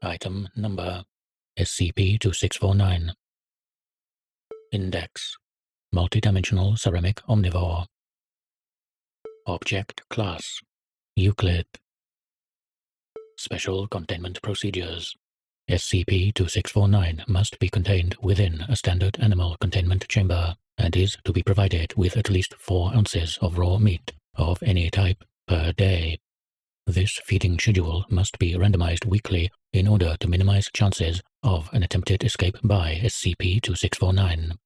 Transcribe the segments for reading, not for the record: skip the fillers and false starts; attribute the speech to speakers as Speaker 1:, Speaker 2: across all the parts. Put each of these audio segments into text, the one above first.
Speaker 1: Item Number SCP-2649. Index: Multidimensional Ceramic Omnivore. Object Class: Euclid. Special Containment Procedures: SCP-2649 must be contained within a standard animal containment chamber, and is to be provided with at least 4 ounces of raw meat, of any type, per day. This feeding schedule must be randomized weekly in order to minimize chances of an attempted escape by SCP-2649.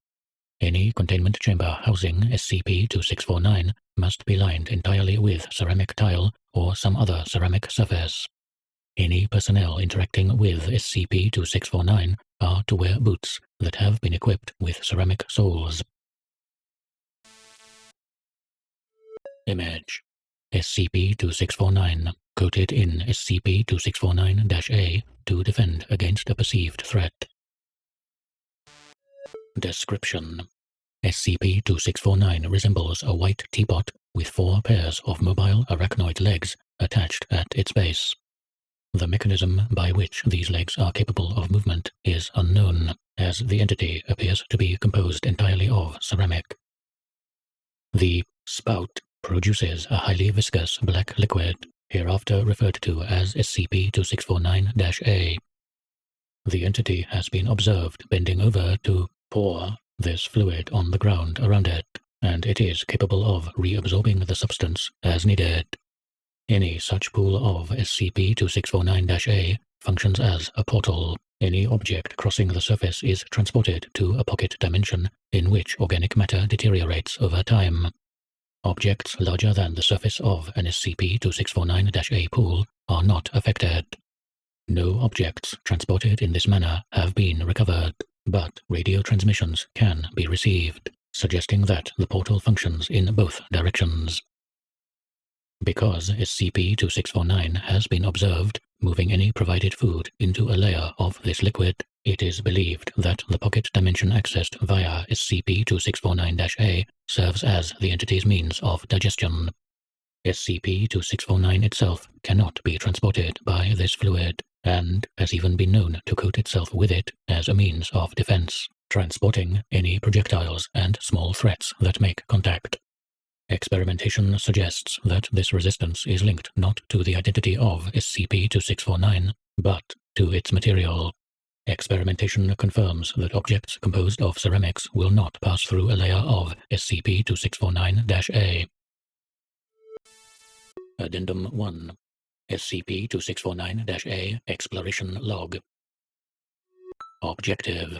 Speaker 1: Any containment chamber housing SCP-2649 must be lined entirely with ceramic tile or some other ceramic surface. Any personnel interacting with SCP-2649 are to wear boots that have been equipped with ceramic soles. Image: SCP-2649, coated in SCP-2649-A to defend against a perceived threat. Description: SCP-2649 resembles a white teapot with 4 pairs of mobile arachnoid legs attached at its base. The mechanism by which these legs are capable of movement is unknown, as the entity appears to be composed entirely of ceramic. The spout produces a highly viscous black liquid, hereafter referred to as SCP-2649-A. The entity has been observed bending over to pour this fluid on the ground around it, and it is capable of reabsorbing the substance as needed. Any such pool of SCP-2649-A functions as a portal. Any object crossing the surface is transported to a pocket dimension in which organic matter deteriorates over time. Objects larger than the surface of an SCP-2649-A pool are not affected. No objects transported in this manner have been recovered, but radio transmissions can be received, suggesting that the portal functions in both directions. Because SCP-2649 has been observed moving any provided food into a layer of this liquid, it is believed that the pocket dimension accessed via SCP-2649-A serves as the entity's means of digestion. SCP-2649 itself cannot be transported by this fluid, and has even been known to coat itself with it as a means of defense, transporting any projectiles and small threats that make contact. Experimentation suggests that this resistance is linked not to the identity of SCP-2649, but to its material. Experimentation confirms that objects composed of ceramics will not pass through a layer of SCP-2649-A. Addendum 1. SCP-2649-A Exploration Log. Objective: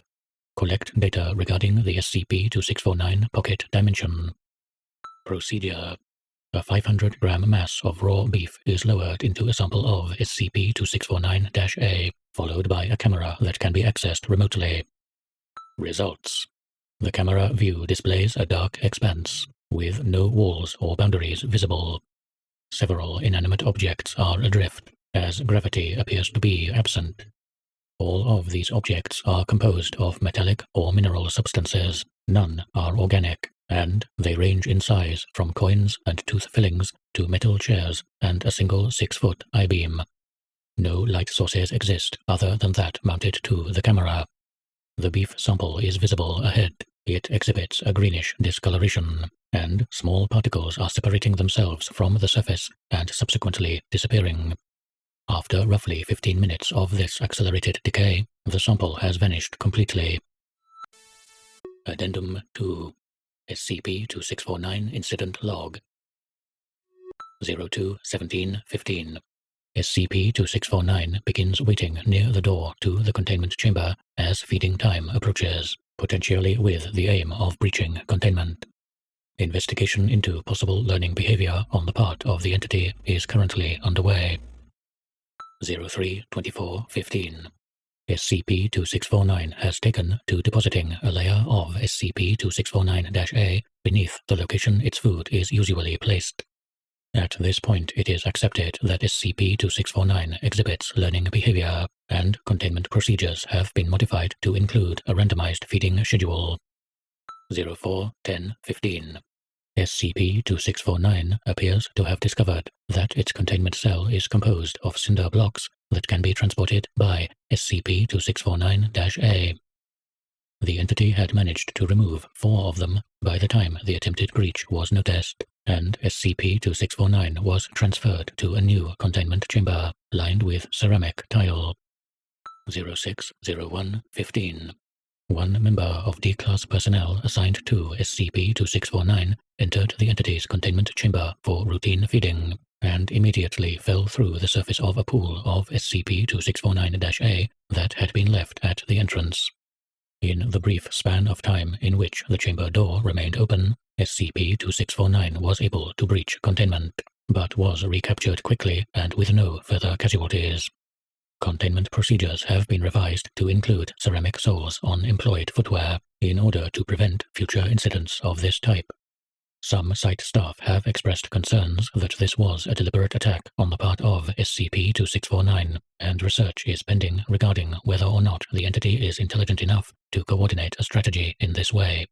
Speaker 1: collect data regarding the SCP-2649 pocket dimension. Procedure: a 500-gram mass of raw beef is lowered into a sample of SCP-2649-A, followed by a camera that can be accessed remotely. Results: the camera view displays a dark expanse, with no walls or boundaries visible. Several inanimate objects are adrift, as gravity appears to be absent. All of these objects are composed of metallic or mineral substances. None are organic, and they range in size from coins and tooth fillings to metal chairs and a single 6-foot I-beam. No light sources exist other than that mounted to the camera. The beef sample is visible ahead. It exhibits a greenish discoloration, and small particles are separating themselves from the surface and subsequently disappearing. After roughly 15 minutes of this accelerated decay, the sample has vanished completely. Addendum 2. SCP-2649 Incident Log 02-17-15. SCP-2649 begins waiting near the door to the containment chamber as feeding time approaches, potentially with the aim of breaching containment. Investigation into possible learning behavior on the part of the entity is currently underway. 03-24-15. SCP-2649 has taken to depositing a layer of SCP-2649-A beneath the location its food is usually placed. At this point, it is accepted that SCP-2649 exhibits learning behavior, and containment procedures have been modified to include a randomized feeding schedule. 04-10-15. SCP-2649 appears to have discovered that its containment cell is composed of cinder blocks that can be transported by SCP-2649-A. The entity had managed to remove 4 of them by the time the attempted breach was noticed, and SCP-2649 was transferred to a new containment chamber lined with ceramic tile. 060115. One member of D-Class personnel assigned to SCP-2649 entered the entity's containment chamber for routine feeding, and immediately fell through the surface of a pool of SCP-2649-A that had been left at the entrance. In the brief span of time in which the chamber door remained open, SCP-2649 was able to breach containment, but was recaptured quickly and with no further casualties. Containment procedures have been revised to include ceramic soles on employed footwear in order to prevent future incidents of this type. Some site staff have expressed concerns that this was a deliberate attack on the part of SCP-2649, and research is pending regarding whether or not the entity is intelligent enough to coordinate a strategy in this way.